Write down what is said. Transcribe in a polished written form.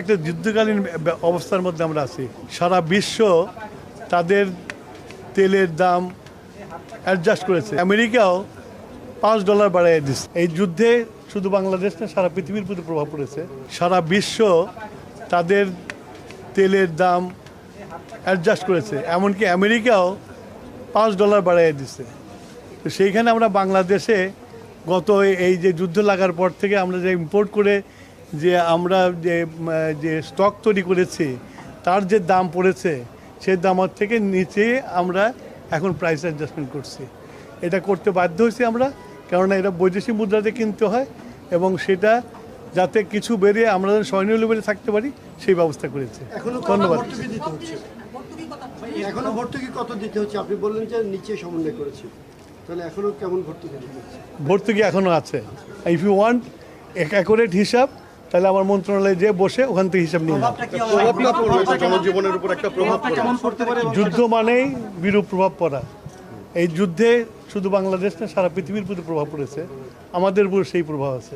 একটা যুদ্ধকালীন অবস্থার মধ্যে আমরা আছি। সারা বিশ্ব তাদের তেলের দাম অ্যাডজাস্ট করেছে। আমেরিকাও $5 বাড়িয়ে দিচ্ছে। এই যুদ্ধে শুধু বাংলাদেশ না, সারা পৃথিবীর প্রতি প্রভাব পড়েছে। সারা বিশ্ব তাদের তেলের দাম অ্যাডজাস্ট করেছে, এমনকি আমেরিকাও $5 বাড়িয়ে দিচ্ছে। তো সেইখানে আমরা বাংলাদেশে গত এই যে যুদ্ধ লাগার পর থেকে আমরা যে ইম্পোর্ট করে যে আমরা যে স্টক তৈরি করেছি, তার যে দাম পড়েছে সেই দামের থেকে নিচে আমরা এখন প্রাইস অ্যাডজাস্টমেন্ট করছি। এটা করতে বাধ্য হয়েছি আমরা, কেননা এটা বৈদেশিক মুদ্রাতে কিনতে হয় এবং সেটা যাতে কিছু বেরিয়ে আমরা স্বর্ণীয় লেভেলে থাকতে পারি সেই ব্যবস্থা করেছে। ধন্যবাদ। এখনো ভর্তুকি কত দিতে হচ্ছে? আপনি বললেন যে নিচে সমন্বয় করেছে, তাহলে এখনো কেমন ভর্তুকি দিতে হচ্ছে? ভর্তুকি এখনো আছে। ইফ ইউ ওয়ান্ট অ্যাকুরেট হিসাব, তাহলে আমার মন্ত্রণালয়ে যে বসে ওখান থেকে হিসাব নিয়ে জনজীবনের উপর একটা প্রভাব পড়ে। যুদ্ধ মানেই বিরূপ প্রভাব পড়া। এই যুদ্ধে শুধু বাংলাদেশ না, সারা পৃথিবীর প্রতি প্রভাব পড়েছে। আমাদের উপর সেই প্রভাব আছে।